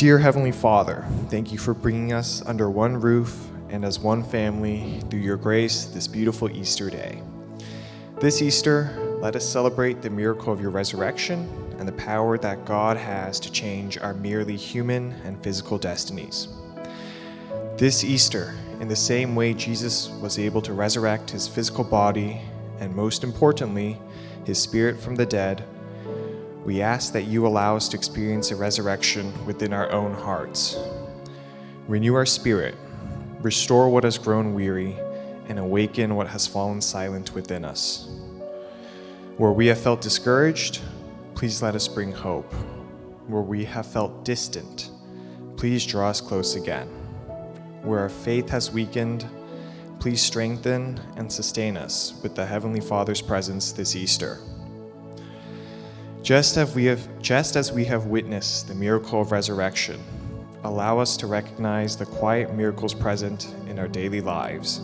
Dear Heavenly Father, thank you for bringing us under one roof and as one family through your grace this beautiful Easter day. This Easter, let us celebrate the miracle of your resurrection and the power that God has to change our merely human and physical destinies. This Easter, in the same way Jesus was able to resurrect his physical body and most importantly, his spirit from the dead, we ask that you allow us to experience a resurrection within our own hearts. Renew our spirit, restore what has grown weary, and awaken what has fallen silent within us. Where we have felt discouraged, please let us bring hope. Where we have felt distant, please draw us close again. Where our faith has weakened, please strengthen and sustain us with the Heavenly Father's presence this Easter. Just as we have witnessed the miracle of resurrection, allow us to recognize the quiet miracles present in our daily lives.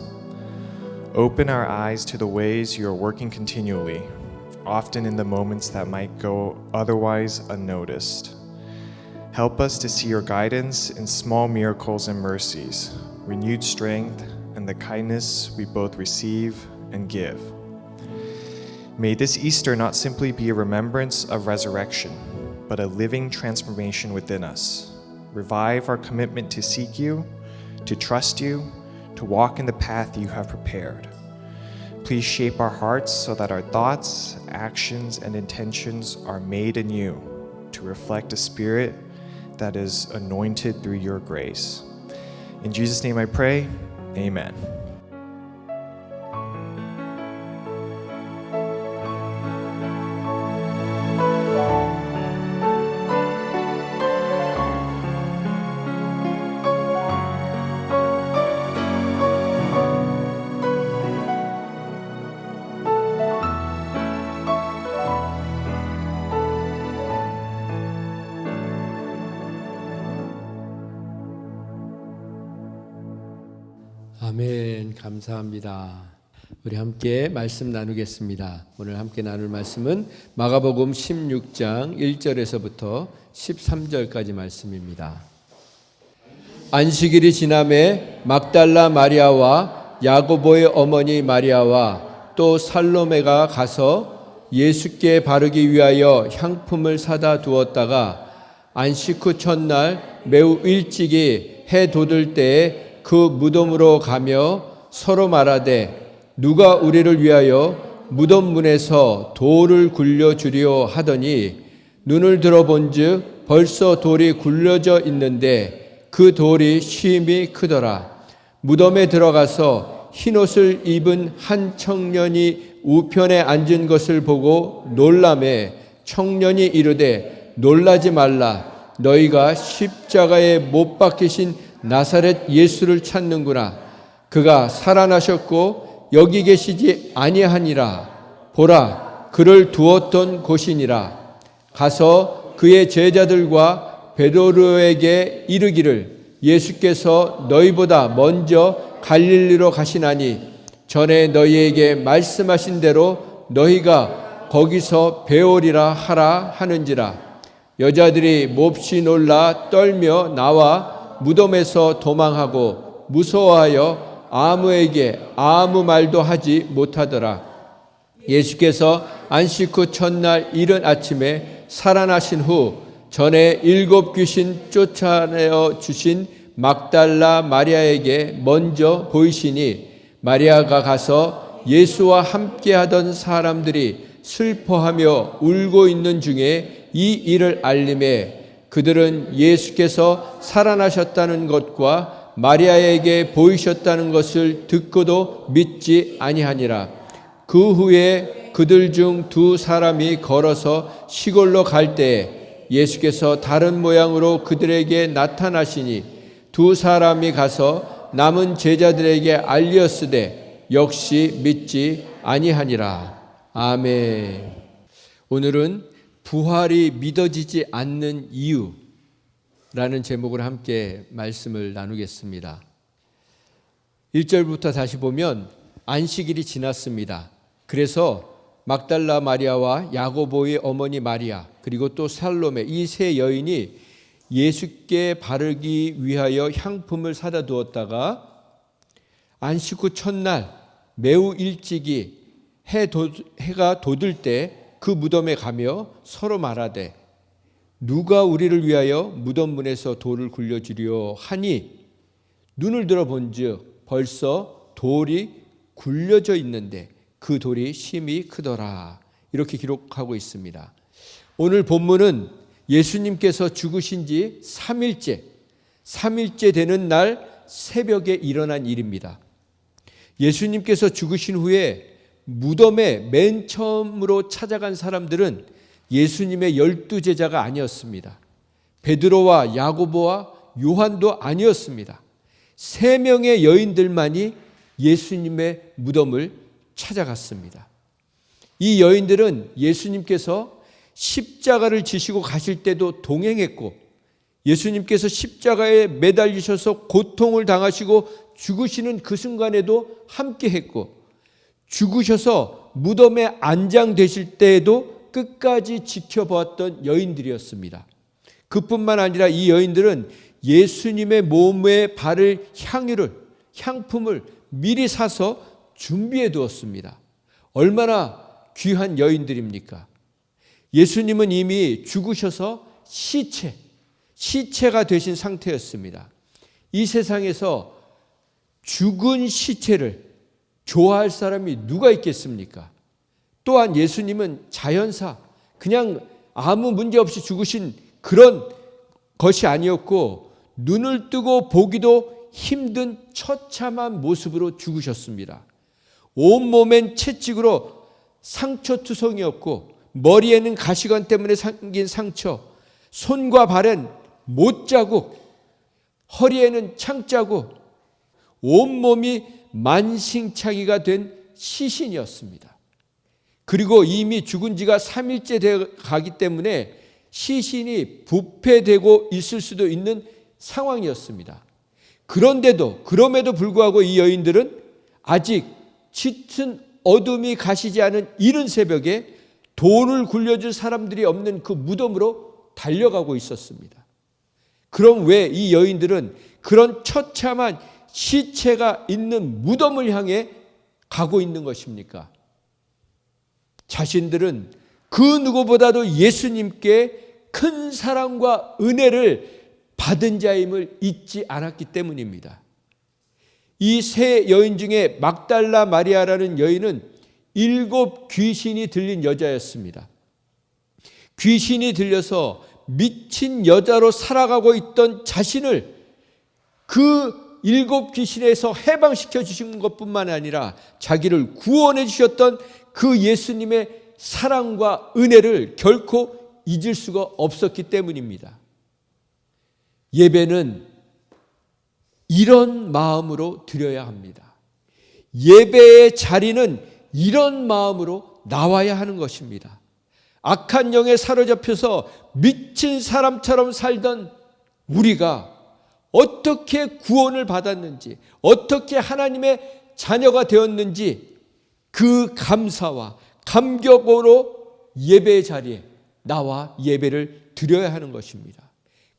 Open our eyes to the ways you are working continually, often in the moments that might go otherwise unnoticed. Help us to see your guidance in small miracles and mercies, renewed strength, and the kindness we both receive and give. May this Easter not simply be a remembrance of resurrection, but a living transformation within us. Revive our commitment to seek you, to trust you, to walk in the path you have prepared. Please shape our hearts so that our thoughts, actions, and intentions are made anew to reflect a spirit that is anointed through your grace. In Jesus' name I pray, amen. 아멘. 감사합니다. 우리 함께 말씀 나누겠습니다. 오늘 함께 나눌 말씀은 마가복음 16장 1절에서부터 13절까지 말씀입니다. 안식일이 지남에 막달라 마리아와 야고보의 어머니 마리아와 또 살로메가 가서 예수께 바르기 위하여 향품을 사다 두었다가 안식 후 첫날 매우 일찍이 해 돋을 때에 그 무덤으로 가며 서로 말하되 누가 우리를 위하여 무덤 문에서 돌을 굴려주리오 하더니 눈을 들어본즉 벌써 돌이 굴려져 있는데 그 돌이 심히 크더라. 무덤에 들어가서 흰옷을 입은 한 청년이 우편에 앉은 것을 보고 놀라매 청년이 이르되 놀라지 말라. 너희가 십자가에 못 박히신 나사렛 예수를 찾는구나. 그가 살아나셨고 여기 계시지 아니하니라. 보라, 그를 두었던 곳이니라. 가서 그의 제자들과 베드로에게 이르기를 예수께서 너희보다 먼저 갈릴리로 가시나니 전에 너희에게 말씀하신 대로 너희가 거기서 배우리라 하라 하는지라. 여자들이 몹시 놀라 떨며 나와 무덤에서 도망하고 무서워하여 아무에게 아무 말도 하지 못하더라. 예수께서 안식 후 첫날 이른 아침에 살아나신 후 전에 7 귀신 쫓아내어 주신 막달라 마리아에게 먼저 보이시니 마리아가 가서 예수와 함께하던 사람들이 슬퍼하며 울고 있는 중에 이 일을 알림해 그들은 예수께서 살아나셨다는 것과 마리아에게 보이셨다는 것을 듣고도 믿지 아니하니라. 그 후에 그들 중 2 사람이 걸어서 시골로 갈 때에 예수께서 다른 모양으로 그들에게 나타나시니 2 사람이 가서 남은 제자들에게 알렸으되 역시 믿지 아니하니라. 아멘. 오늘은 부활이 믿어지지 않는 이유라는 제목으로 함께 말씀을 나누겠습니다. 1절부터 다시 보면 안식일이 지났습니다. 그래서 막달라 마리아와 야고보의 어머니 마리아 그리고 또 살로메 이 3 여인이 예수께 바르기 위하여 향품을 사다 두었다가 안식 후 첫날 매우 일찍이 해가 돋을 때 그 무덤에 가며 서로 말하되 누가 우리를 위하여 무덤 문에서 돌을 굴려주려 하니 눈을 들어본즉 벌써 돌이 굴려져 있는데 그 돌이 심히 크더라. 이렇게 기록하고 있습니다. 오늘 본문은 예수님께서 죽으신 지 3일째 되는 날 새벽에 일어난 일입니다. 예수님께서 죽으신 후에 무덤에 맨 처음으로 찾아간 사람들은 예수님의 12제자가 아니었습니다. 베드로와 야고보와 요한도 아니었습니다. 3명의 여인들만이 예수님의 무덤을 찾아갔습니다. 이 여인들은 예수님께서 십자가를 지시고 가실 때도 동행했고 예수님께서 십자가에 매달리셔서 고통을 당하시고 죽으시는 그 순간에도 함께했고 죽으셔서 무덤에 안장되실 때에도 끝까지 지켜보았던 여인들이었습니다. 그뿐만 아니라 이 여인들은 예수님의 몸에 바를 향품을 미리 사서 준비해 두었습니다. 얼마나 귀한 여인들입니까? 예수님은 이미 죽으셔서 시체가 되신 상태였습니다. 이 세상에서 죽은 시체를 좋아할 사람이 누가 있겠습니까? 또한 예수님은 자연사, 그냥 아무 문제 없이 죽으신 그런 것이 아니었고 눈을 뜨고 보기도 힘든 처참한 모습으로 죽으셨습니다. 온몸엔 채찍으로 상처투성이었고 머리에는 가시관 때문에 생긴 상처, 손과 발엔 못자국, 허리에는 창자국, 온몸이 만신창이가 된 시신이었습니다. 그리고 이미 죽은 지가 3일째 되어 가기 때문에 시신이 부패되고 있을 수도 있는 상황이었습니다. 그럼에도 불구하고 이 여인들은 아직 짙은 어둠이 가시지 않은 이른 새벽에 돌을 굴려줄 사람들이 없는 그 무덤으로 달려가고 있었습니다. 그럼 왜 이 여인들은 그런 처참한 시체가 있는 무덤을 향해 가고 있는 것입니까? 자신들은 그 누구보다도 예수님께 큰 사랑과 은혜를 받은 자임을 잊지 않았기 때문입니다. 이 세 여인 중에 막달라 마리아라는 여인은 7 귀신이 들린 여자였습니다. 귀신이 들려서 미친 여자로 살아가고 있던 자신을 그 7 귀신에서 해방시켜 주신 것뿐만 아니라 자기를 구원해 주셨던 그 예수님의 사랑과 은혜를 결코 잊을 수가 없었기 때문입니다. 예배는 이런 마음으로 드려야 합니다. 예배의 자리는 이런 마음으로 나와야 하는 것입니다. 악한 영에 사로잡혀서 미친 사람처럼 살던 우리가 어떻게 구원을 받았는지, 어떻게 하나님의 자녀가 되었는지 그 감사와 감격으로 예배의 자리에 나와 예배를 드려야 하는 것입니다.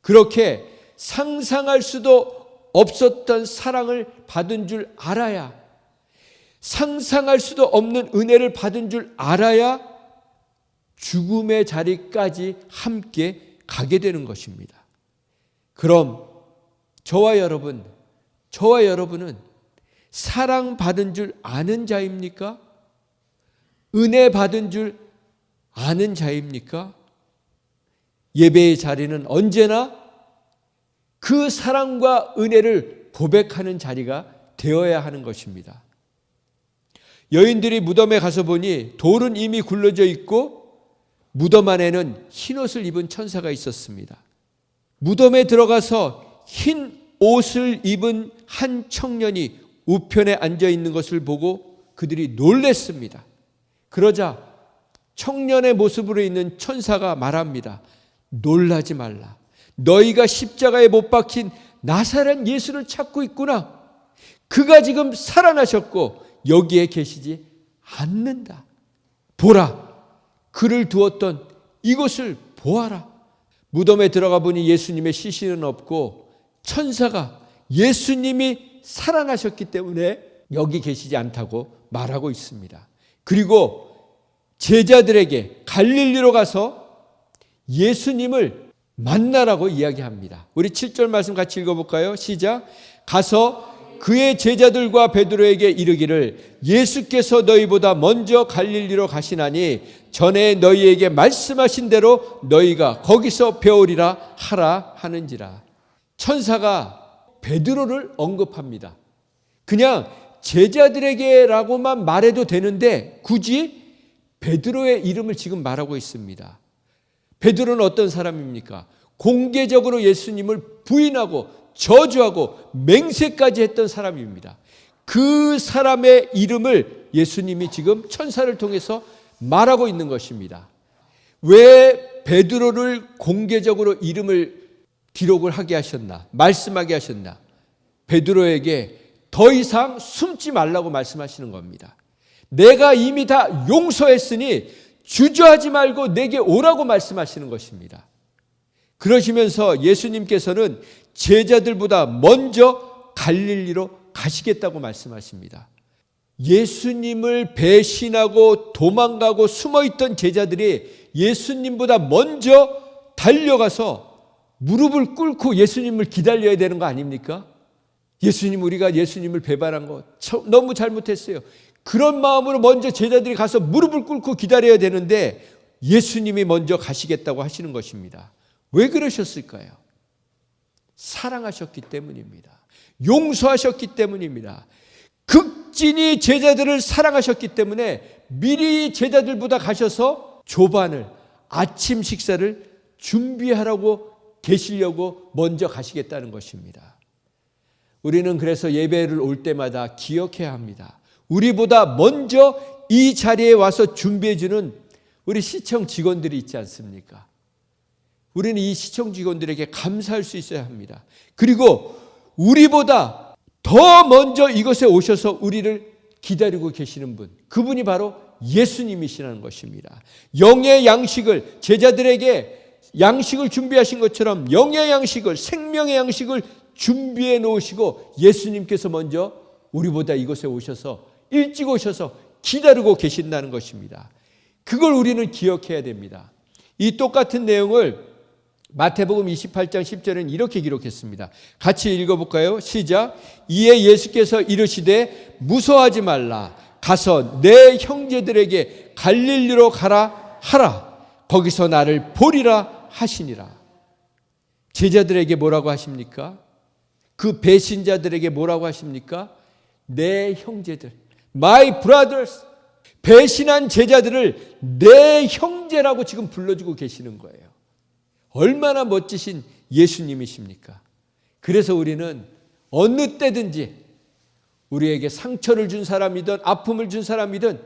그렇게 상상할 수도 없었던 사랑을 받은 줄 알아야, 상상할 수도 없는 은혜를 받은 줄 알아야 죽음의 자리까지 함께 가게 되는 것입니다. 그럼 저와 여러분은 사랑받은 줄 아는 자입니까? 은혜 받은 줄 아는 자입니까? 예배의 자리는 언제나 그 사랑과 은혜를 고백하는 자리가 되어야 하는 것입니다. 여인들이 무덤에 가서 보니 돌은 이미 굴러져 있고 무덤 안에는 흰옷을 입은 천사가 있었습니다. 무덤에 들어가서 흰 옷을 입은 한 청년이 우편에 앉아 있는 것을 보고 그들이 놀랬습니다. 그러자 청년의 모습으로 있는 천사가 말합니다. 놀라지 말라. 너희가 십자가에 못 박힌 나사렛 예수를 찾고 있구나. 그가 지금 살아나셨고 여기에 계시지 않는다. 보라, 그를 두었던 이곳을 보아라. 무덤에 들어가 보니 예수님의 시신은 없고 천사가 예수님이 살아나셨기 때문에 여기 계시지 않다고 말하고 있습니다. 그리고 제자들에게 갈릴리로 가서 예수님을 만나라고 이야기합니다. 우리 7절 말씀 같이 읽어볼까요? 시작. 가서 그의 제자들과 베드로에게 이르기를 예수께서 너희보다 먼저 갈릴리로 가시나니 전에 너희에게 말씀하신 대로 너희가 거기서 배우리라 하라 하는지라. 천사가 베드로를 언급합니다. 그냥 제자들에게라고만 말해도 되는데 굳이 베드로의 이름을 지금 말하고 있습니다. 베드로는 어떤 사람입니까? 공개적으로 예수님을 부인하고 저주하고 맹세까지 했던 사람입니다. 그 사람의 이름을 예수님이 지금 천사를 통해서 말하고 있는 것입니다. 왜 베드로를 공개적으로 이름을 기록을 하게 하셨나? 말씀하게 하셨나? 베드로에게 더 이상 숨지 말라고 말씀하시는 겁니다. 내가 이미 다 용서했으니 주저하지 말고 내게 오라고 말씀하시는 것입니다. 그러시면서 예수님께서는 제자들보다 먼저 갈릴리로 가시겠다고 말씀하십니다. 예수님을 배신하고 도망가고 숨어있던 제자들이 예수님보다 먼저 달려가서 무릎을 꿇고 예수님을 기다려야 되는 거 아닙니까? 예수님, 우리가 예수님을 배반한 거 너무 잘못했어요. 그런 마음으로 먼저 제자들이 가서 무릎을 꿇고 기다려야 되는데 예수님이 먼저 가시겠다고 하시는 것입니다. 왜 그러셨을까요? 사랑하셨기 때문입니다. 용서하셨기 때문입니다. 극진히 제자들을 사랑하셨기 때문에 미리 제자들보다 가셔서 조반을, 아침 식사를 준비하라고 계시려고 먼저 가시겠다는 것입니다. 우리는 그래서 예배를 올 때마다 기억해야 합니다. 우리보다 먼저 이 자리에 와서 준비해주는 우리 시청 직원들이 있지 않습니까? 우리는 이 시청 직원들에게 감사할 수 있어야 합니다. 그리고 우리보다 더 먼저 이곳에 오셔서 우리를 기다리고 계시는 분, 그분이 바로 예수님이시라는 것입니다. 영의 양식을, 제자들에게 양식을 준비하신 것처럼 영의 양식을, 생명의 양식을 준비해 놓으시고 예수님께서 먼저 우리보다 이곳에 오셔서 일찍 오셔서 기다리고 계신다는 것입니다. 그걸 우리는 기억해야 됩니다. 이 똑같은 내용을 마태복음 28장 10절에는 이렇게 기록했습니다. 같이 읽어볼까요? 시작. 이에 예수께서 이르시되 무서워하지 말라. 가서 내 형제들에게 갈릴리로 가라 하라. 거기서 나를 보리라 하시니라. 제자들에게 뭐라고 하십니까? 그 배신자들에게 뭐라고 하십니까? 내 형제들, my brothers. 배신한 제자들을 내 형제라고 지금 불러주고 계시는 거예요. 얼마나 멋지신 예수님이십니까? 그래서 우리는 어느 때든지 우리에게 상처를 준 사람이든 아픔을 준 사람이든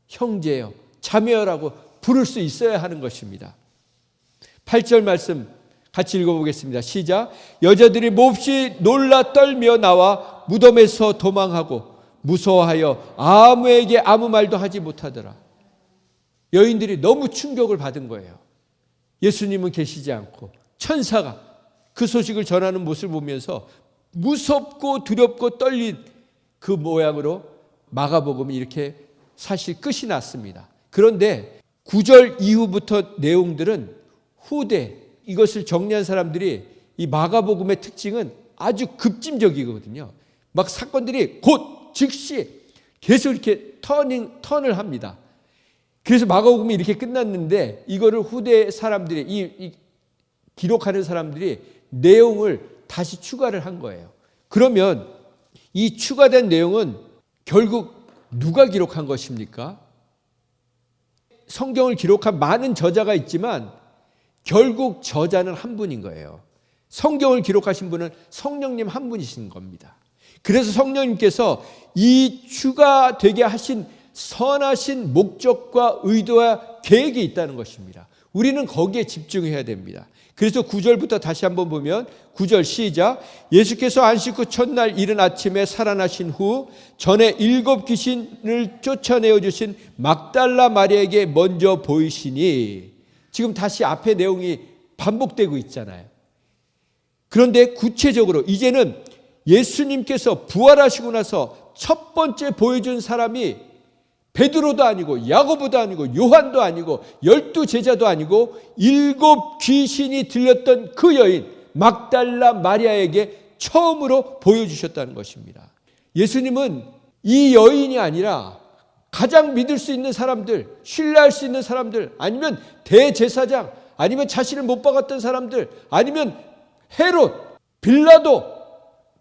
형제여, 자매여라고 부를 수 있어야 하는 것입니다. 8절 말씀 같이 읽어보겠습니다. 시작. 여자들이 몹시 놀라 떨며 나와 무덤에서 도망하고 무서워하여 아무에게 아무 말도 하지 못하더라. 여인들이 너무 충격을 받은 거예요. 예수님은 계시지 않고 천사가 그 소식을 전하는 모습을 보면서 무섭고 두렵고 떨린 그 모양으로 마가복음이 이렇게 사실 끝이 났습니다. 그런데 9절 이후부터 내용들은 후대, 이것을 정리한 사람들이 이 마가복음의 특징은 아주 급진적이거든요. 막 사건들이 곧 즉시 계속 이렇게 턴을 합니다. 그래서 마가복음이 이렇게 끝났는데 이거를 후대 사람들이 이 기록하는 사람들이 내용을 다시 추가를 한 거예요. 그러면 이 추가된 내용은 결국 누가 기록한 것입니까? 성경을 기록한 많은 저자가 있지만 결국 저자는 한 분인 거예요. 성경을 기록하신 분은 성령님 한 분이신 겁니다. 그래서 성령님께서 이 추가되게 하신 선하신 목적과 의도와 계획이 있다는 것입니다. 우리는 거기에 집중해야 됩니다. 그래서 9절부터 다시 한번 보면 9절 시작. 예수께서 안식 후 첫날 이른 아침에 살아나신 후 전에 7 귀신을 쫓아내어 주신 막달라 마리아에게 먼저 보이시니, 지금 다시 앞에 내용이 반복되고 있잖아요. 그런데 구체적으로 이제는 예수님께서 부활하시고 나서 첫 번째 보여준 사람이 베드로도 아니고 야고보도 아니고 요한도 아니고 12 제자도 아니고 7 귀신이 들렸던 그 여인 막달라 마리아에게 처음으로 보여주셨다는 것입니다. 예수님은 이 여인이 아니라 가장 믿을 수 있는 사람들, 신뢰할 수 있는 사람들, 아니면 대제사장, 아니면 자신을 못 박았던 사람들, 아니면 헤롯, 빌라도,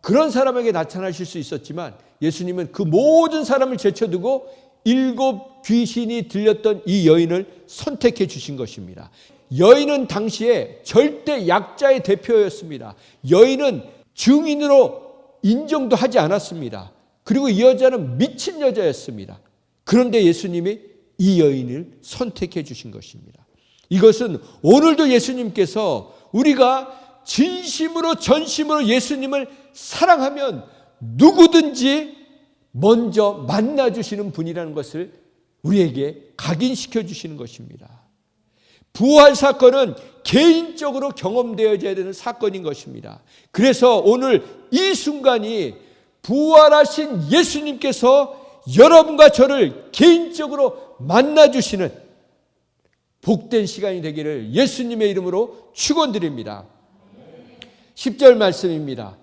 그런 사람에게 나타나실 수 있었지만 예수님은 그 모든 사람을 제쳐두고 7 귀신이 들렸던 이 여인을 선택해 주신 것입니다. 여인은 당시에 절대 약자의 대표였습니다. 여인은 증인으로 인정도 하지 않았습니다. 그리고 이 여자는 미친 여자였습니다. 그런데 예수님이 이 여인을 선택해 주신 것입니다. 이것은 오늘도 예수님께서 우리가 진심으로 전심으로 예수님을 사랑하면 누구든지 먼저 만나주시는 분이라는 것을 우리에게 각인시켜 주시는 것입니다. 부활 사건은 개인적으로 경험되어져야 되는 사건인 것입니다. 그래서 오늘 이 순간이 부활하신 예수님께서 여러분과 저를 개인적으로 만나주시는 복된 시간이 되기를 예수님의 이름으로 축원드립니다. 10절 말씀입니다.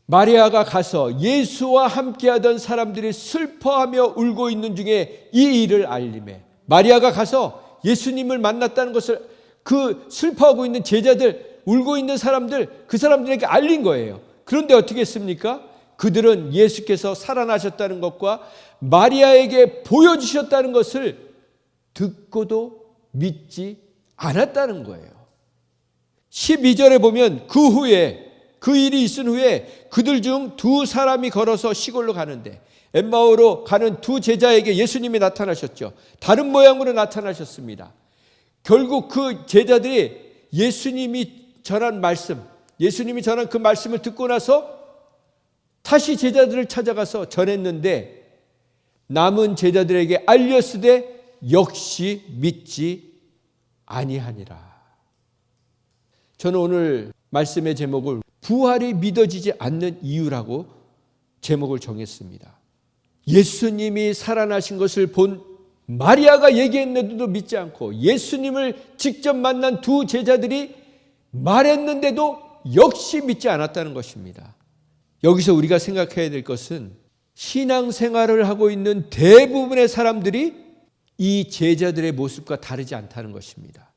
마리아가 가서 예수와 함께하던 사람들이 슬퍼하며 울고 있는 중에 이 일을 알림해. 마리아가 가서 예수님을 만났다는 것을 그 슬퍼하고 있는 제자들, 울고 있는 사람들, 그 사람들에게 알린 거예요. 그런데 어떻게 했습니까? 그들은 예수께서 살아나셨다는 것과 마리아에게 보여주셨다는 것을 듣고도 믿지 않았다는 거예요. 12절에 보면 그 후에, 그 일이 있은 후에 그들 중 2 사람이 걸어서 시골로 가는데 엠마오로 가는 2 제자에게 예수님이 나타나셨죠. 다른 모양으로 나타나셨습니다. 결국 그 제자들이 예수님이 전한 말씀, 예수님이 전한 그 말씀을 듣고 나서 다시 제자들을 찾아가서 전했는데 남은 제자들에게 알렸으되 역시 믿지 아니하니라. 저는 오늘 말씀의 제목을 부활이 믿어지지 않는 이유라고 제목을 정했습니다. 예수님이 살아나신 것을 본 마리아가 얘기했는데도 믿지 않고 예수님을 직접 만난 2 제자들이 말했는데도 역시 믿지 않았다는 것입니다. 여기서 우리가 생각해야 될 것은 신앙생활을 하고 있는 대부분의 사람들이 이 제자들의 모습과 다르지 않다는 것입니다.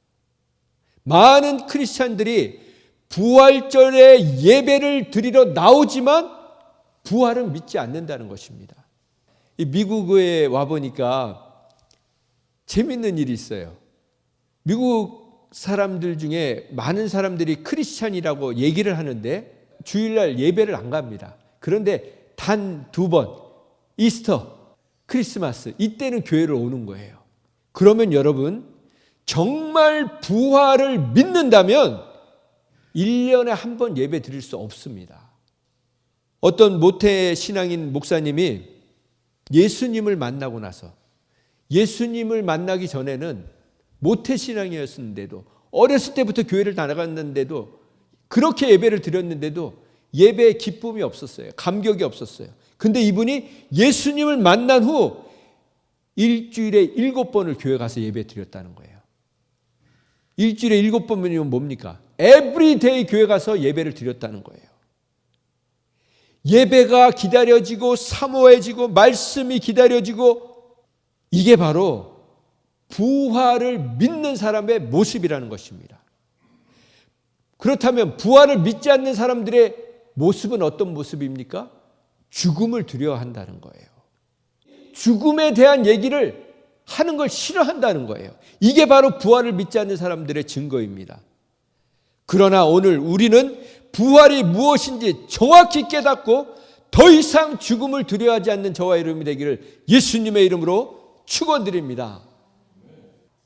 많은 크리스찬들이 부활절에 예배를 드리러 나오지만 부활은 믿지 않는다는 것입니다. 미국에 와보니까 재밌는 일이 있어요. 미국 사람들 중에 많은 사람들이 크리스찬이라고 얘기를 하는데 주일날 예배를 안 갑니다. 그런데 단 2번, 이스터, 크리스마스, 이때는 교회를 오는 거예요. 그러면 여러분, 정말 부활을 믿는다면 1년에 한 번 예배 드릴 수 없습니다. 어떤 모태 신앙인 목사님이 예수님을 만나고 나서, 예수님을 만나기 전에는 모태 신앙이었는데도, 어렸을 때부터 교회를 나갔는데도, 그렇게 예배를 드렸는데도 예배에 기쁨이 없었어요. 감격이 없었어요. 근데 이분이 예수님을 만난 후 일주일에 7번을 교회 가서 예배 드렸다는 거예요. 일주일에 7번이면 뭡니까? 에브리데이 교회 가서 예배를 드렸다는 거예요. 예배가 기다려지고 사모해지고 말씀이 기다려지고, 이게 바로 부활을 믿는 사람의 모습이라는 것입니다. 그렇다면 부활을 믿지 않는 사람들의 모습은 어떤 모습입니까? 죽음을 두려워한다는 거예요. 죽음에 대한 얘기를 하는 걸 싫어한다는 거예요. 이게 바로 부활을 믿지 않는 사람들의 증거입니다. 그러나 오늘 우리는 부활이 무엇인지 정확히 깨닫고 더 이상 죽음을 두려워하지 않는 저와 여러분이 되기를 예수님의 이름으로 축원드립니다.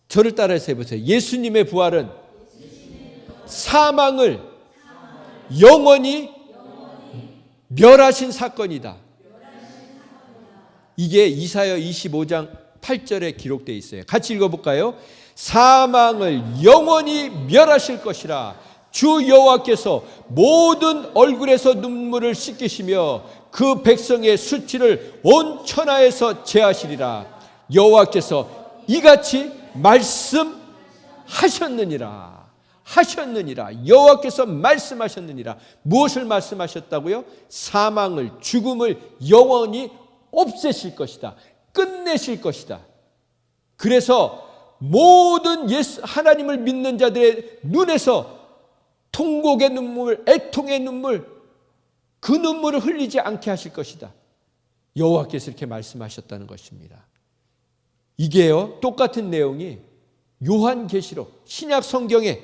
저를 따라서 해보세요. 예수님의 부활은 사망을 영원히 멸하신 사건이다. 이게 이사야 25장 8절에 기록되어 있어요. 같이 읽어볼까요? 사망을 영원히 멸하실 것이라. 주 여호와께서 모든 얼굴에서 눈물을 씻기시며 그 백성의 수치를 온 천하에서 제하시리라. 여호와께서 이같이 말씀하셨느니라. 여호와께서 말씀하셨느니라. 무엇을 말씀하셨다고요? 사망을, 죽음을 영원히 없애실 것이다. 끝내실 것이다. 그래서 모든 하나님을 믿는 자들의 눈에서 통곡의 눈물, 애통의 눈물, 그 눈물을 흘리지 않게 하실 것이다. 여호와께서 이렇게 말씀하셨다는 것입니다. 이게요, 똑같은 내용이 요한계시록 신약 성경의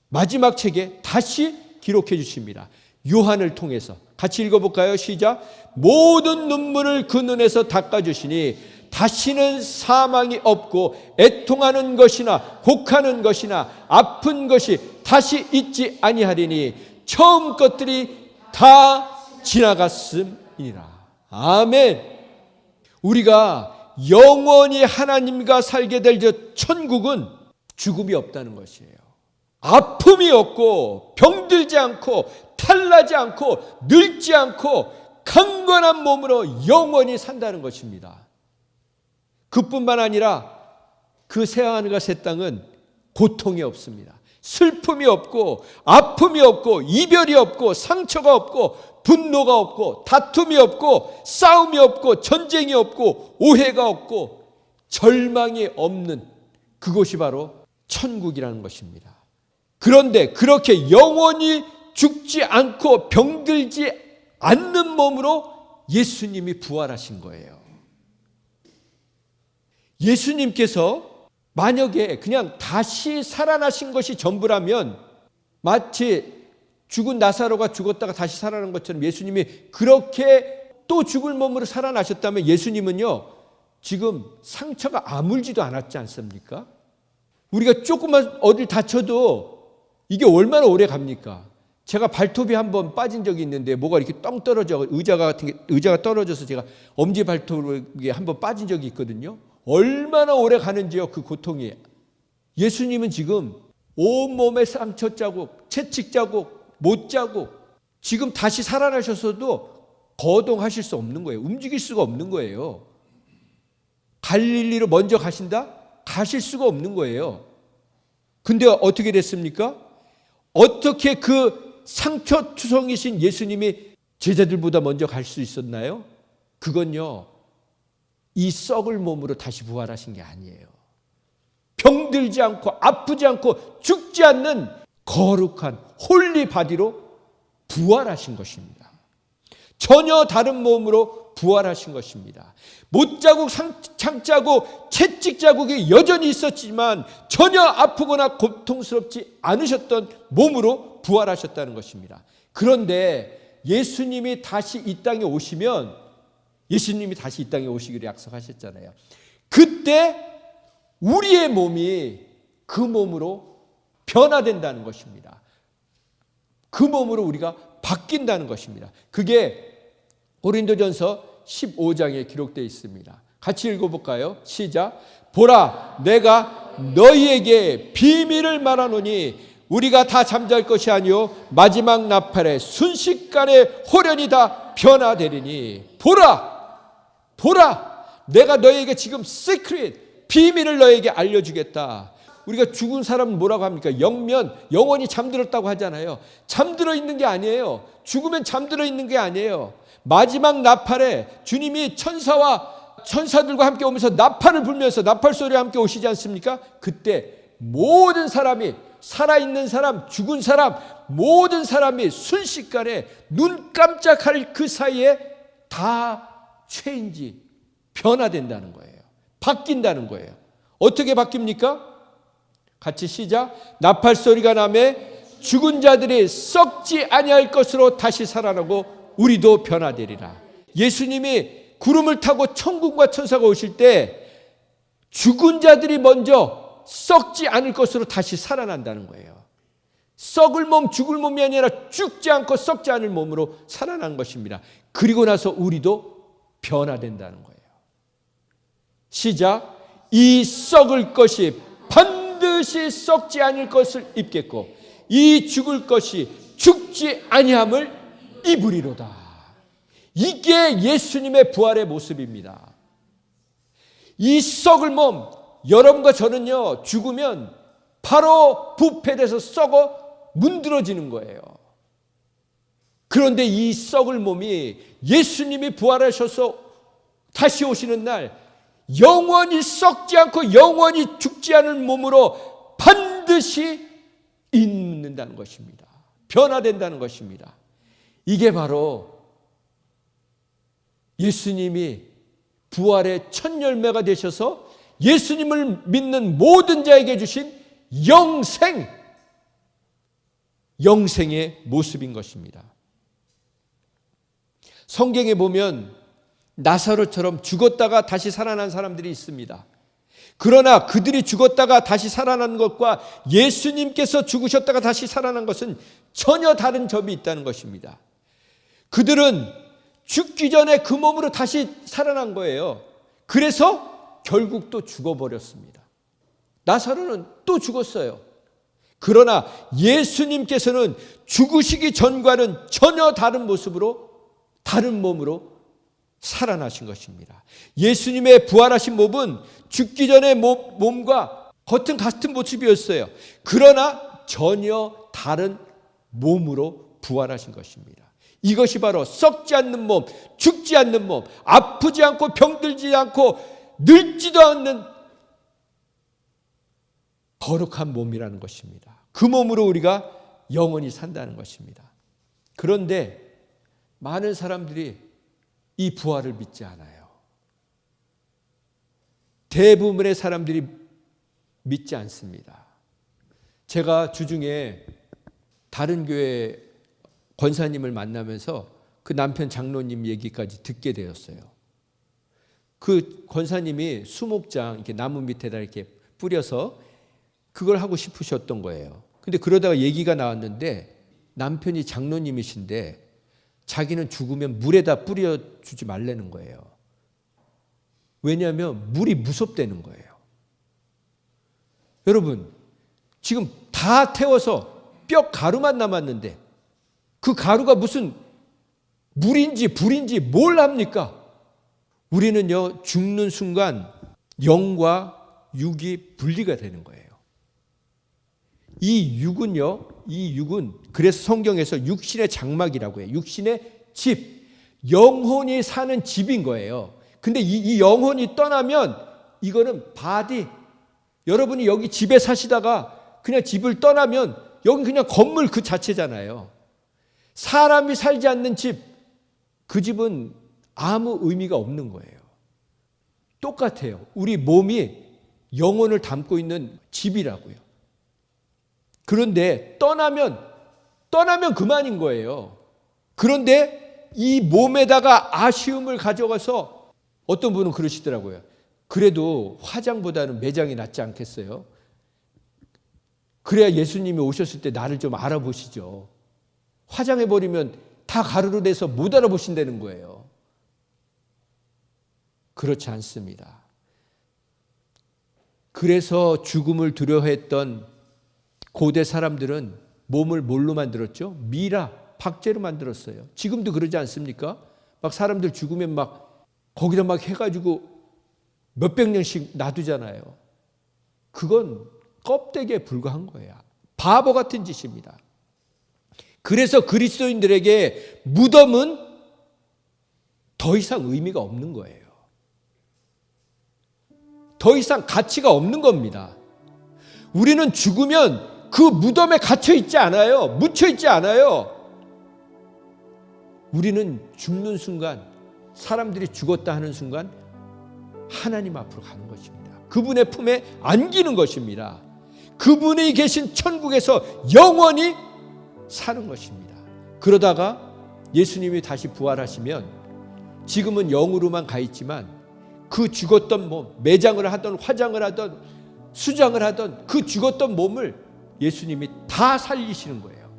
마지막 책에 다시 기록해 주십니다. 요한을 통해서 같이 읽어볼까요? 시작. 모든 눈물을 그 눈에서 닦아주시니 다시는 사망이 없고 애통하는 것이나 곡하는 것이나 아픈 것이 다시 있지 아니하리니 처음 것들이 다 지나갔음이니라. 아멘. 우리가 영원히 하나님과 살게 될 저 천국은 죽음이 없다는 것이에요. 아픔이 없고 병들지 않고 탈나지 않고 늙지 않고 강건한 몸으로 영원히 산다는 것입니다. 그뿐만 아니라 그 새하늘과 새 땅은 고통이 없습니다. 슬픔이 없고 아픔이 없고 이별이 없고 상처가 없고 분노가 없고 다툼이 없고 싸움이 없고 전쟁이 없고 오해가 없고 절망이 없는 그곳이 바로 천국이라는 것입니다. 그런데 그렇게 영원히 죽지 않고 병들지 않는 몸으로 예수님이 부활하신 거예요. 예수님께서 만약에 그냥 다시 살아나신 것이 전부라면 마치 죽은 나사로가 죽었다가 다시 살아난 것처럼 예수님이 그렇게 또 죽을 몸으로 살아나셨다면 예수님은요, 지금 상처가 아물지도 않았지 않습니까? 우리가 조금만 어딜 다쳐도 이게 얼마나 오래 갑니까? 제가 발톱이 한번 빠진 적이 있는데 뭐가 이렇게 똥 떨어져 의자가 떨어져서 제가 엄지 발톱이 한번 빠진 적이 있거든요. 얼마나 오래 가는지요, 그 고통이. 예수님은 지금 온몸에 상처 자국, 채찍 자국, 못 자국, 지금 다시 살아나셔서도 거동하실 수 없는 거예요. 움직일 수가 없는 거예요. 갈릴리로 먼저 가신다? 가실 수가 없는 거예요. 근데 어떻게 됐습니까? 어떻게 그 상처투성이신 예수님이 제자들보다 먼저 갈 수 있었나요? 그건요, 이 썩을 몸으로 다시 부활하신 게 아니에요. 병들지 않고 아프지 않고 죽지 않는 거룩한 홀리 바디로 부활하신 것입니다. 전혀 다른 몸으로 부활하신 것입니다. 못자국, 창자국, 채찍 자국이 여전히 있었지만 전혀 아프거나 고통스럽지 않으셨던 몸으로 부활하셨다는 것입니다. 그런데 예수님이 다시 이 땅에 오시면, 예수님이 다시 이 땅에 오시기로 약속하셨잖아요. 그때 우리의 몸이 그 몸으로 변화된다는 것입니다. 그 몸으로 우리가 바뀐다는 것입니다. 그게 고린도전서 15장에 기록되어 있습니다. 같이 읽어볼까요? 시작. 보라, 내가 너희에게 비밀을 말하노니 우리가 다 잠잘 것이 아니요 마지막 나팔에 순식간에 호련히 다 변화되리니. 보라, 내가 너희에게 지금 시크릿, 비밀을 너희에게 알려주겠다. 우리가 죽은 사람은 뭐라고 합니까? 영원히 잠들었다고 하잖아요. 잠들어 있는 게 아니에요. 죽으면 잠들어 있는 게 아니에요. 마지막 나팔에 주님이 천사들과 함께 오면서 나팔을 불면서 나팔 소리와 함께 오시지 않습니까? 그때 모든 사람이, 살아있는 사람, 죽은 사람, 모든 사람이 순식간에 눈 깜짝할 그 사이에 다 체인지, 변화된다는 거예요. 바뀐다는 거예요. 어떻게 바뀝니까? 같이 시작. 나팔 소리가 나매 죽은 자들이 썩지 아니할 것으로 다시 살아나고 우리도 변화되리라. 예수님이 구름을 타고 천군과 천사가 오실 때 죽은 자들이 먼저 썩지 않을 것으로 다시 살아난다는 거예요. 썩을 몸, 죽을 몸이 아니라 죽지 않고 썩지 않을 몸으로 살아난 것입니다. 그리고 나서 우리도 변화된다는 거예요. 시작. 이 썩을 것이 반드시 썩지 않을 것을 입겠고 이 죽을 것이 죽지 아니함을 입으리로다. 이게 예수님의 부활의 모습입니다. 이 썩을 몸, 여러분과 저는요, 죽으면 바로 부패돼서 썩어 문드러지는 거예요. 그런데 이 썩을 몸이 예수님이 부활하셔서 다시 오시는 날 영원히 썩지 않고 영원히 죽지 않을 몸으로 반드시 있는다는 것입니다. 변화된다는 것입니다. 이게 바로 예수님이 부활의 첫 열매가 되셔서 예수님을 믿는 모든 자에게 주신 영생의 모습인 것입니다. 성경에 보면 나사로처럼 죽었다가 다시 살아난 사람들이 있습니다. 그러나 그들이 죽었다가 다시 살아난 것과 예수님께서 죽으셨다가 다시 살아난 것은 전혀 다른 점이 있다는 것입니다. 그들은 죽기 전에 그 몸으로 다시 살아난 거예요. 그래서 결국 또 죽어버렸습니다. 나사로는 또 죽었어요. 그러나 예수님께서는 죽으시기 전과는 전혀 다른 모습으로, 다른 몸으로 살아나신 것입니다. 예수님의 부활하신 몸은 죽기 전의 몸과 겉은 같은 모습이었어요. 그러나 전혀 다른 몸으로 부활하신 것입니다. 이것이 바로 썩지 않는 몸, 죽지 않는 몸, 아프지 않고 병들지 않고 늙지도 않는 거룩한 몸이라는 것입니다. 그 몸으로 우리가 영원히 산다는 것입니다. 그런데 많은 사람들이 이 부활을 믿지 않아요. 대부분의 사람들이 믿지 않습니다. 제가 주중에 다른 교회 권사님을 만나면서 그 남편 장로님 얘기까지 듣게 되었어요. 그 권사님이 수목장 이렇게 나무 밑에다 이렇게 뿌려서 그걸 하고 싶으셨던 거예요. 근데 그러다가 얘기가 나왔는데 남편이 장로님이신데 자기는 죽으면 물에다 뿌려주지 말라는 거예요. 왜냐하면 물이 무섭다는 거예요. 여러분, 지금 다 태워서 뼈 가루만 남았는데 그 가루가 무슨 물인지 불인지 뭘 합니까? 우리는요, 죽는 순간 영과 육이 분리가 되는 거예요. 이 육은 그래서 성경에서 육신의 장막이라고 해요. 육신의 집, 영혼이 사는 집인 거예요. 근데 이 영혼이 떠나면 이거는 바디, 여러분이 여기 집에 사시다가 그냥 집을 떠나면 여기 그냥 건물 그 자체잖아요. 사람이 살지 않는 집, 그 집은 아무 의미가 없는 거예요. 똑같아요. 우리 몸이 영혼을 담고 있는 집이라고요. 그런데 떠나면 그만인 거예요. 그런데 이 몸에다가 아쉬움을 가져가서 어떤 분은 그러시더라고요. 그래도 화장보다는 매장이 낫지 않겠어요? 그래야 예수님이 오셨을 때 나를 좀 알아보시죠. 화장해버리면 다 가루로 돼서 못 알아보신다는 거예요. 그렇지 않습니다. 그래서 죽음을 두려워했던 고대 사람들은 몸을 뭘로 만들었죠? 미라, 박제로 만들었어요. 지금도 그러지 않습니까? 막 사람들 죽으면 막 거기다 막 해가지고 몇백 년씩 놔두잖아요. 그건 껍데기에 불과한 거예요. 바보 같은 짓입니다. 그래서 그리스도인들에게 무덤은 더 이상 의미가 없는 거예요. 더 이상 가치가 없는 겁니다. 우리는 죽으면 그 무덤에 갇혀 있지 않아요. 묻혀 있지 않아요. 우리는 죽는 순간, 사람들이 죽었다 하는 순간 하나님 앞으로 가는 것입니다. 그분의 품에 안기는 것입니다. 그분이 계신 천국에서 영원히 사는 것입니다. 그러다가 예수님이 다시 부활하시면 지금은 영으로만 가 있지만 그 죽었던 몸, 매장을 하던 화장을 하던 수장을 하던 그 죽었던 몸을 예수님이 다 살리시는 거예요.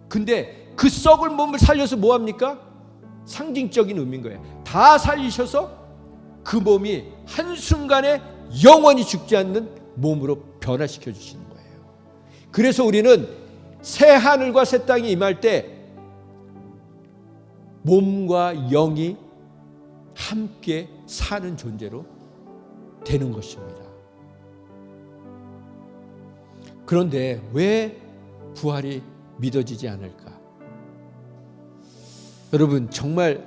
근데 그 썩을 몸을 살려서 뭐합니까? 상징적인 의미인 거예요. 다 살리셔서 그 몸이 한순간에 영원히 죽지 않는 몸으로 변화시켜 주시는 거예요. 그래서 우리는 새 하늘과 새 땅이 임할 때 몸과 영이 함께 사는 존재로 되는 것입니다. 그런데 왜 부활이 믿어지지 않을까? 여러분, 정말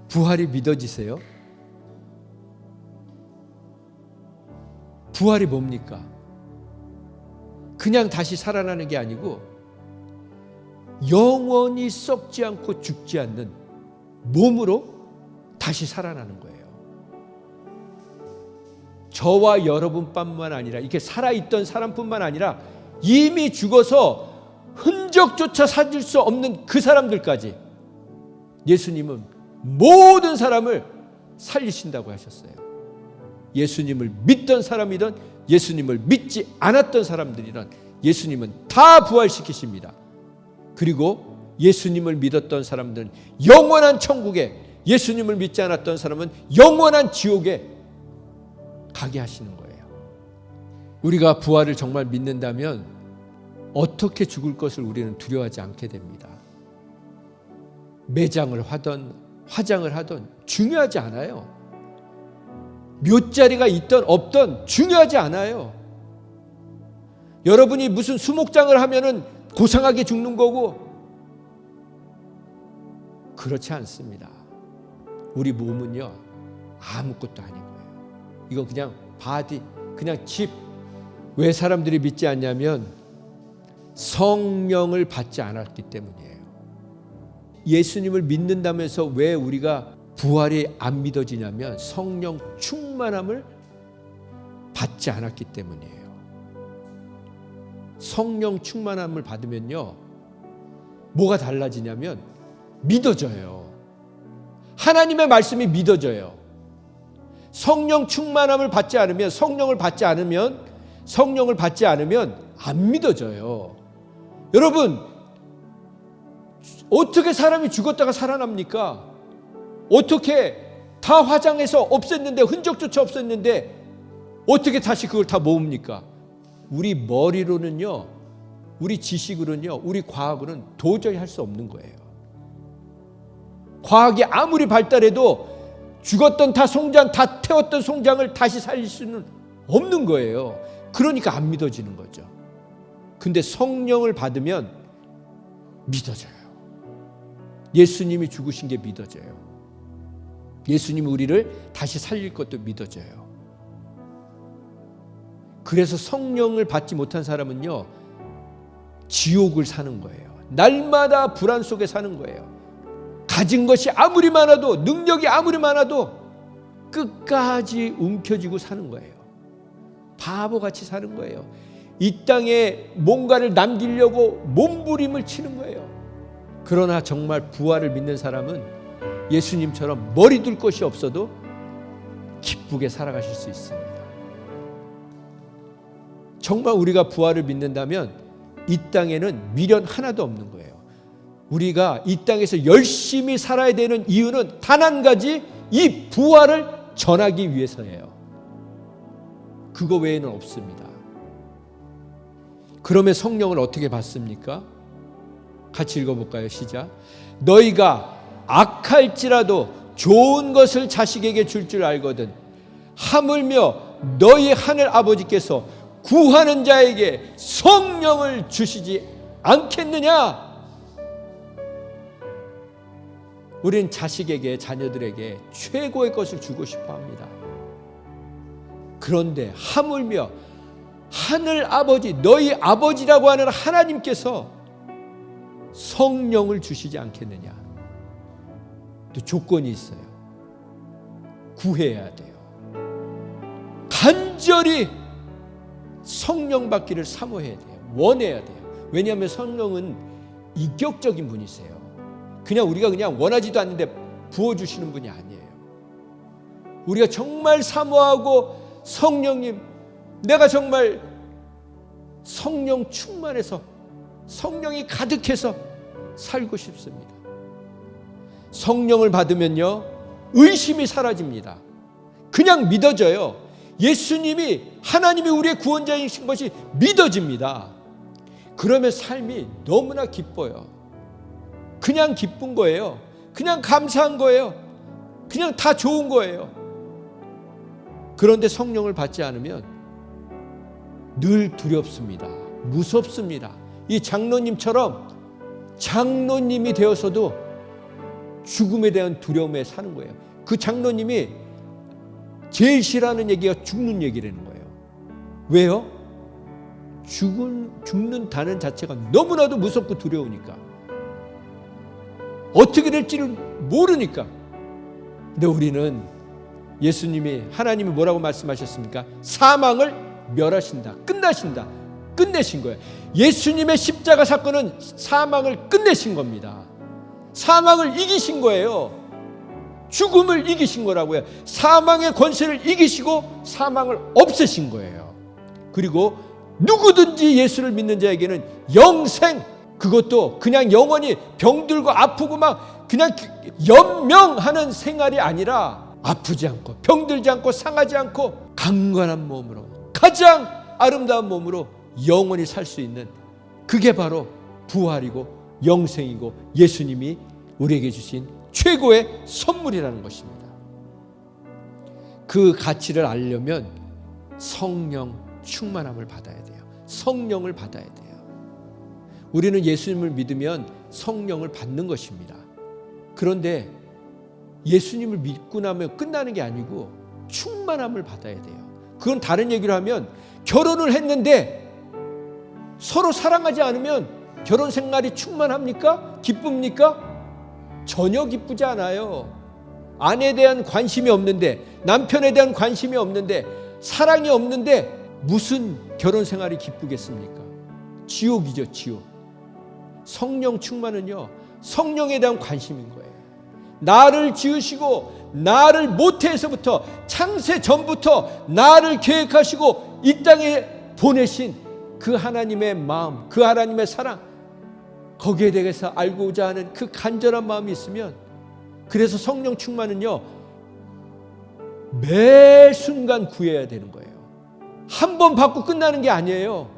부활이 믿어지세요? 부활이 뭡니까? 그냥 다시 살아나는 게 아니고 영원히 썩지 않고 죽지 않는 몸으로 다시 살아나는 거예요. 저와 여러분뿐만 아니라 이렇게 살아있던 사람뿐만 아니라 이미 죽어서 흔적조차 찾을 수 없는 그 사람들까지 예수님은 모든 사람을 살리신다고 하셨어요. 예수님을 믿던 사람이든 예수님을 믿지 않았던 사람들이든 예수님은 다 부활시키십니다. 그리고 예수님을 믿었던 사람들은 영원한 천국에, 예수님을 믿지 않았던 사람은 영원한 지옥에 가게 하시는 거예요. 우리가 부활을 정말 믿는다면 어떻게 죽을 것을 우리는 두려워하지 않게 됩니다. 매장을 하던 화장을 하던 중요하지 않아요. 몇 자리가 있던 없던 중요하지 않아요. 여러분이 무슨 수목장을 하면은 고상하게 죽는 거고 그렇지 않습니다. 우리 몸은요 아무것도 아닌 거예요. 이건 그냥 바디, 그냥 집. 왜 사람들이 믿지 않냐면 성령을 받지 않았기 때문이에요. 예수님을 믿는다면서 왜 우리가 부활이 안 믿어지냐면 성령 충만함을 받지 않았기 때문이에요. 성령 충만함을 받으면요 뭐가 달라지냐면 믿어져요. 하나님의 말씀이 믿어져요. 성령 충만함을 받지 않으면, 성령을 받지 않으면 안 믿어져요. 여러분, 어떻게 사람이 죽었다가 살아납니까? 어떻게 다 화장해서 없앴는데, 흔적조차 없앴는데 어떻게 다시 그걸 다 모읍니까? 우리 머리로는요, 우리 지식으로는요, 우리 과학으로는 도저히 할 수 없는 거예요. 과학이 아무리 발달해도 죽었던 다 태웠던 송장을 다시 살릴 수는 없는 거예요. 그러니까 안 믿어지는 거죠. 근데 성령을 받으면 믿어져요. 예수님이 죽으신 게 믿어져요. 예수님이 우리를 다시 살릴 것도 믿어져요. 그래서 성령을 받지 못한 사람은요 지옥을 사는 거예요. 날마다 불안 속에 사는 거예요. 가진 것이 아무리 많아도, 능력이 아무리 많아도 끝까지 움켜쥐고 사는 거예요. 바보같이 사는 거예요. 이 땅에 뭔가를 남기려고 몸부림을 치는 거예요. 그러나 정말 부활을 믿는 사람은 예수님처럼 머리 둘 것이 없어도 기쁘게 살아가실 수 있습니다. 정말 우리가 부활을 믿는다면 이 땅에는 미련 하나도 없는 거예요. 우리가 이 땅에서 열심히 살아야 되는 이유는 단 한 가지, 이 부활을 전하기 위해서예요. 그거 외에는 없습니다. 그러면 성령을 어떻게 받습니까? 같이 읽어볼까요? 시작. 너희가 악할지라도 좋은 것을 자식에게 줄 줄 알거든 하물며 너희 하늘 아버지께서 구하는 자에게 성령을 주시지 않겠느냐? 우리는 자식에게, 자녀들에게 최고의 것을 주고 싶어 합니다. 그런데 하물며 하늘 아버지, 너희 아버지라고 하는 하나님께서 성령을 주시지 않겠느냐? 또 조건이 있어요. 구해야 돼요. 간절히 성령 받기를 사모해야 돼요. 원해야 돼요. 왜냐하면 성령은 인격적인 분이세요. 그냥 우리가 그냥 원하지도 않는데 부어주시는 분이 아니에요. 우리가 정말 사모하고 성령님, 내가 정말 성령 충만해서 성령이 가득해서 살고 싶습니다. 성령을 받으면요 의심이 사라집니다. 그냥 믿어져요. 예수님이 하나님이 우리의 구원자이신 것이 믿어집니다. 그러면 삶이 너무나 기뻐요. 그냥 기쁜 거예요. 그냥 감사한 거예요. 그냥 다 좋은 거예요. 그런데 성령을 받지 않으면 늘 두렵습니다. 무섭습니다. 이 장로님처럼 장로님이 되어서도 죽음에 대한 두려움에 사는 거예요. 그 장로님이 제일 싫어하는 얘기가 죽는 얘기라는 거예요. 왜요? 죽는다는 자체가 너무나도 무섭고 두려우니까. 어떻게 될지를 모르니까. 근데 우리는 예수님이, 하나님이 뭐라고 말씀하셨습니까? 사망을 멸하신다. 끝나신다. 끝내신 거예요. 예수님의 십자가 사건은 사망을 끝내신 겁니다. 사망을 이기신 거예요. 죽음을 이기신 거라고요. 사망의 권세를 이기시고 사망을 없애신 거예요. 그리고 누구든지 예수를 믿는 자에게는 영생, 그것도 그냥 영원히 병들고 아프고 막 그냥 연명하는 생활이 아니라 아프지 않고 병들지 않고 상하지 않고 강건한 몸으로, 가장 아름다운 몸으로 영원히 살 수 있는, 그게 바로 부활이고 영생이고 예수님이 우리에게 주신 최고의 선물이라는 것입니다. 그 가치를 알려면 성령 충만함을 받아야 돼요. 성령을 받아야 돼요. 우리는 예수님을 믿으면 성령을 받는 것입니다. 그런데 예수님을 믿고 나면 끝나는 게 아니고 충만함을 받아야 돼요. 그건 다른 얘기로 하면 결혼을 했는데 서로 사랑하지 않으면 결혼 생활이 충만합니까? 기쁩니까? 전혀 기쁘지 않아요. 아내에 대한 관심이 없는데, 남편에 대한 관심이 없는데, 사랑이 없는데 무슨 결혼 생활이 기쁘겠습니까? 지옥이죠, 지옥. 성령 충만은요, 성령에 대한 관심인 거예요. 나를 지으시고 나를 모태에서부터, 창세 전부터 나를 계획하시고 이 땅에 보내신 그 하나님의 마음, 그 하나님의 사랑, 거기에 대해서 알고자 하는 그 간절한 마음이 있으면, 그래서 성령 충만은요, 매 순간 구해야 되는 거예요. 한 번 받고 끝나는 게 아니에요.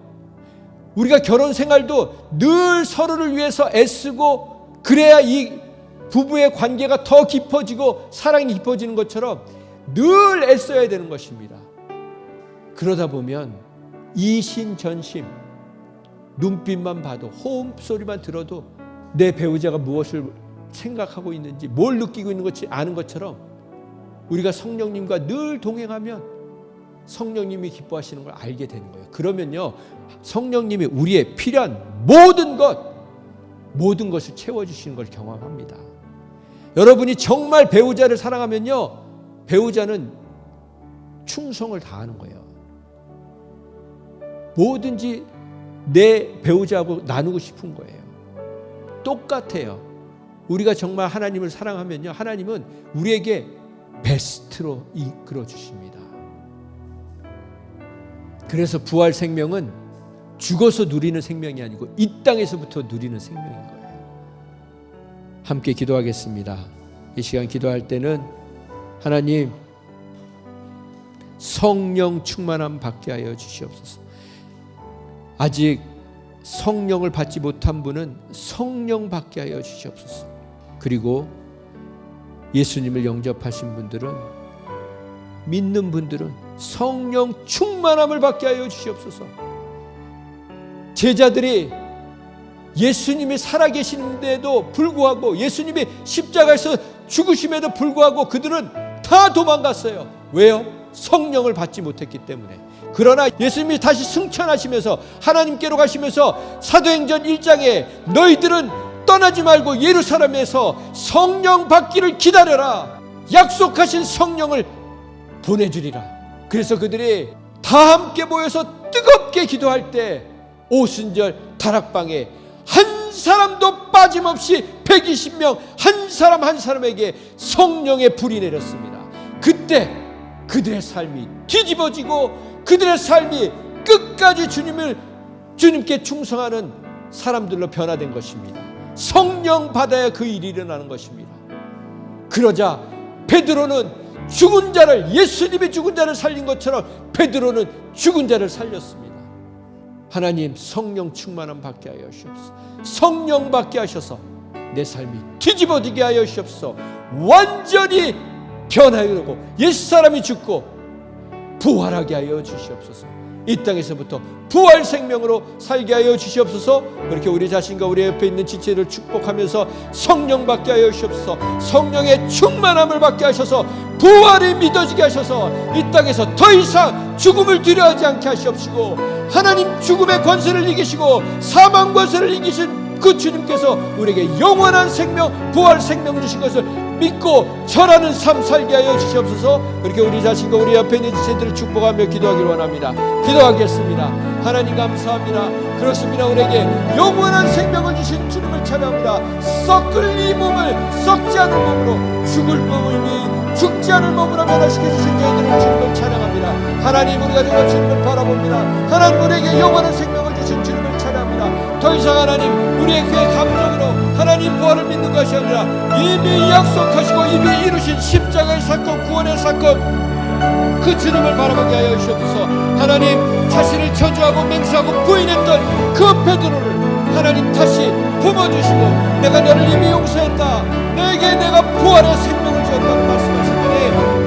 우리가 결혼 생활도 늘 서로를 위해서 애쓰고, 그래야 이 부부의 관계가 더 깊어지고 사랑이 깊어지는 것처럼 늘 애써야 되는 것입니다. 그러다 보면 이신전심, 눈빛만 봐도, 호흡 소리만 들어도 내 배우자가 무엇을 생각하고 있는지, 뭘 느끼고 있는 것이 아는 것처럼, 우리가 성령님과 늘 동행하면 성령님이 기뻐하시는 걸 알게 되는 거예요. 그러면요, 성령님이 우리의 필요한 모든 것을 채워주시는 걸 경험합니다. 여러분이 정말 배우자를 사랑하면요, 배우자는 충성을 다하는 거예요. 뭐든지 내 배우자하고 나누고 싶은 거예요. 똑같아요. 우리가 정말 하나님을 사랑하면요, 하나님은 우리에게 베스트로 이끌어 주십니다. 그래서 부활 생명은 죽어서 누리는 생명이 아니고 이 땅에서부터 누리는 생명인 거예요. 함께 기도하겠습니다. 이 시간 기도할 때는 하나님, 성령 충만함 받게 하여 주시옵소서. 아직 성령을 받지 못한 분은 성령 받게 하여 주시옵소서. 그리고 예수님을 영접하신 분들은, 믿는 분들은 성령 충만함을 받게 하여 주시옵소서. 제자들이 예수님이 살아계시는데도 불구하고, 예수님이 십자가에서 죽으심에도 불구하고 그들은 다 도망갔어요. 왜요? 성령을 받지 못했기 때문에. 그러나 예수님이 다시 승천하시면서 하나님께로 가시면서 사도행전 1장에 너희들은 떠나지 말고 예루살렘에서 성령 받기를 기다려라, 약속하신 성령을 보내주리라. 그래서 그들이 다 함께 모여서 뜨겁게 기도할 때 오순절 다락방에 한 사람도 빠짐없이 120명 한 사람 한 사람에게 성령의 불이 내렸습니다. 그때 그들의 삶이 뒤집어지고 그들의 삶이 끝까지 주님께 충성하는 사람들로 변화된 것입니다. 성령 받아야 그 일이 일어나는 것입니다. 그러자 베드로는 죽은 자를, 예수님이 죽은 자를 살린 것처럼 베드로는 죽은 자를 살렸습니다. 하나님, 성령 충만함 받게 하여 주옵소서. 성령 받게 하셔서 내 삶이 뒤집어지게 하여 주옵소서. 완전히 변화되고 옛사람이 죽고 부활하게 하여 주시옵소서. 이 땅에서부터 부활 생명으로 살게 하여 주시옵소서. 그렇게 우리 자신과 우리 옆에 있는 지체를 축복하면서 성령 받게 하여 주시옵소서. 성령의 충만함을 받게 하셔서 부활이 믿어지게 하셔서 이 땅에서 더 이상 죽음을 두려워하지 않게 하시옵시고, 하나님 죽음의 권세를 이기시고 사망 권세를 이기신 그 주님께서 우리에게 영원한 생명, 부활 생명 주신 것을 믿고 절하는 삶 살게 하여 주시옵소서. 그렇게 우리 자신과 우리 옆에 있는 지체들을 축복하며 기도하기를 원합니다. 기도하겠습니다. 하나님 감사합니다. 그렇습니다. 우리에게 영원한 생명을 주신 주님을 찬양합니다. 썩을 이 몸을 썩지 않은 몸으로, 죽을 몸을 위해 죽지 않은 몸으로 변화시켜 주신 저희들을 주님을 찬양합니다. 하나님, 우리가 정말 주님을 바라봅니다. 하나님, 우리에게 영원한 생명을 주신 주님을 찬양합니다. 더 이상 하나님, 우리의 그의 감정으로 하나님 부활을 믿는 것이 아니라 이미 약속하시고 이미 이루신 십자가의 사건, 구원의 사건, 그 주님을 바라보게 하여 주옵소서. 하나님, 자신을 저주하고 맹세하고 부인했던 그 베드로를 하나님 다시 품어주시고, 내가 너를 이미 용서했다, 내게 내가 부활의 생명을 주었다고 말씀하시더니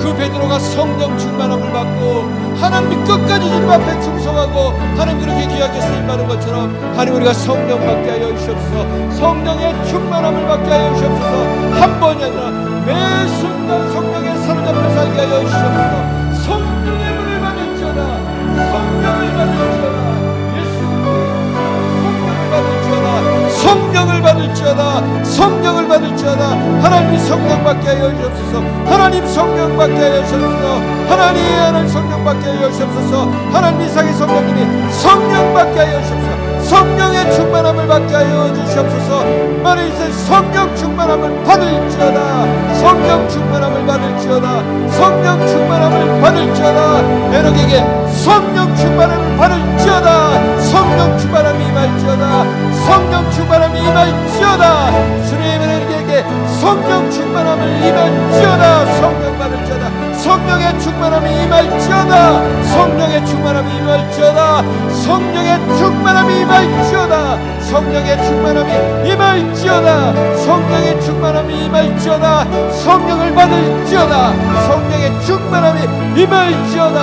그 베드로가 성령 충만함을 받고 하나님 끝까지 주님 앞에 충성하고 하나님 그렇게 귀하게 쓰임받은 것처럼 하나님, 우리가 성령 받게 하여 주시옵소서. 성령의 충만함을 받게 하여 주시옵소서. 한 번이 아니라 매 순간 성령의 사로잡혀 살게 하여 주시옵소서. 성령의 물을 받을지어다, 성령을 받을지어다, 성령을 받을지어다, 성령을 받을지어다. 하나님 성령 받게 하여 주옵소서. 하나님 성령 받게 하여 주옵소서. 하나님 성령 받게 하여 주옵소서. 하나님 이상의 성령님이 성령 받게 하여 주옵소서. 성령의 충만함을 받게 하여 주시옵소서. 만일 이제 성령 충만함을 받을지어다, 성령 충만함을 받을지어다, 성령 충만함을 받을지어다. 에녹에게 성령 충만함을 받을지어다, 성령 충만함이 임할지어다, 성령 충만함이 임할지어다. 주님의 에녹에게 성령 충만함을 임할지어다, 성령 받을지어다, 성령의 충만함이 임할지어다, 성령의 충만함이 임할지어다, 성령의 충만함이 임할지어다, 성령의 충만함이 임할지어다, 성령의 충만함이 임할지어다, 성령을 받을지어다, 성령의 충만함이 임할지어다.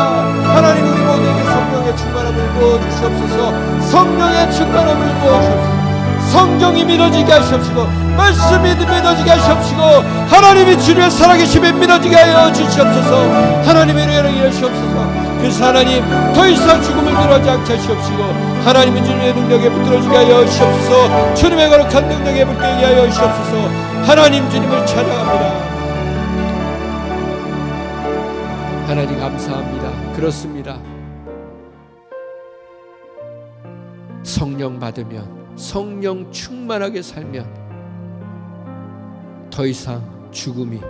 하나님, 우리 모두에게 성령의 충만함을 부어주시옵소서. 성령의 충만함을 부어주시옵소서. 성경이 믿어지게 하시옵시고 말씀이 믿어지게 하시옵시고 하나님이 주님의 살아계심에 믿어지게 하여 주시옵소서. 하나님의 은혜를 이루시옵소서. 그래서 하나님, 더 이상 죽음을 미루지 않게 하시옵시고 하나님의 주님의 능력에 붙들어지게 하여 주시옵소서. 주님의 거룩한 능력에 붙들게 하여 주시옵소서. 하나님, 주님을 찬양합니다. 하나님 감사합니다. 그렇습니다. 성령 받으면, 성령 충만하게 살면 더 이상 죽음이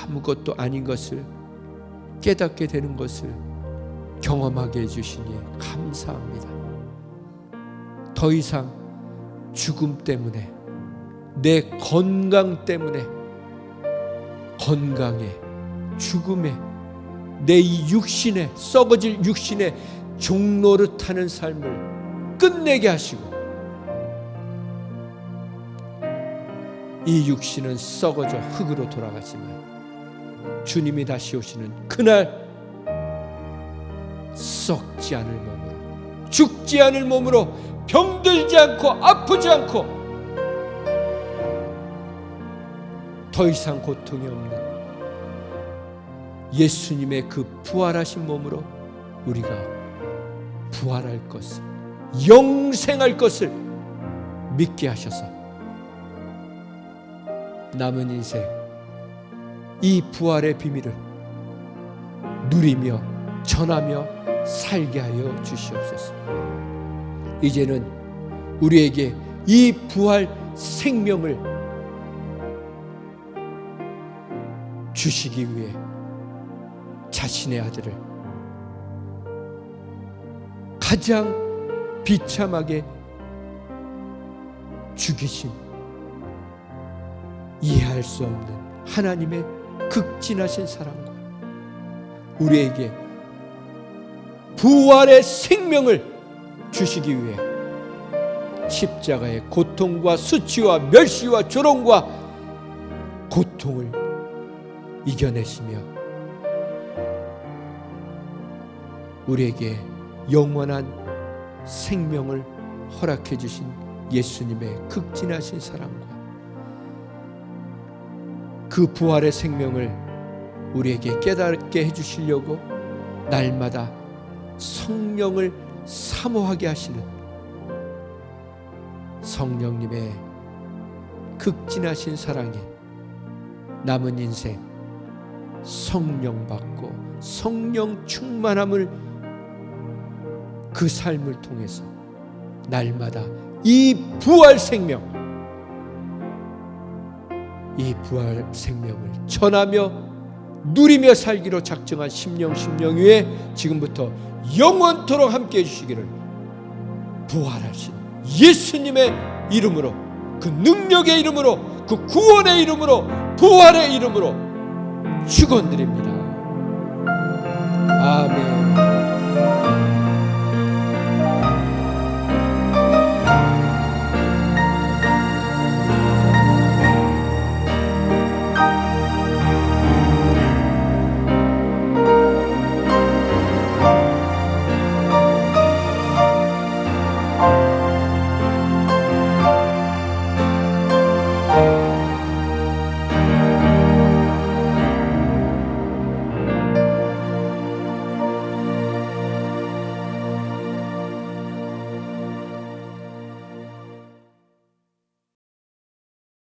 아무것도 아닌 것을 깨닫게 되는 것을 경험하게 해주시니 감사합니다. 더 이상 죽음 때문에, 내 건강 때문에, 건강에, 죽음에, 내 이 육신에, 썩어질 육신에 종로를 타는 삶을 끝내게 하시고, 이 육신은 썩어져 흙으로 돌아가지만 주님이 다시 오시는 그날 썩지 않을 몸으로, 죽지 않을 몸으로, 병들지 않고 아프지 않고 더 이상 고통이 없는 예수님의 그 부활하신 몸으로 우리가 부활할 것을, 영생할 것을 믿게 하셔서 남은 인생 이 부활의 비밀을 누리며 전하며 살게 하여 주시옵소서. 이제는 우리에게 이 부활 생명을 주시기 위해 자신의 아들을 가장 비참하게 죽이신, 이해할 수 없는 하나님의 극진하신 사랑과 우리에게 부활의 생명을 주시기 위해 십자가의 고통과 수치와 멸시와 조롱과 고통을 이겨내시며 우리에게 영원한 생명을 허락해 주신 예수님의 극진하신 사랑과 그 부활의 생명을 우리에게 깨닫게 해주시려고 날마다 성령을 사모하게 하시는 성령님의 극진하신 사랑에 남은 인생 성령 받고 성령 충만함을 그 삶을 통해서 날마다 이 부활 생명을 전하며 누리며 살기로 작정한 심령 위에 지금부터 영원토록 함께해 주시기를 부활하신 예수님의 이름으로, 그 능력의 이름으로, 그 구원의 이름으로, 부활의 이름으로 축원드립니다. 아멘.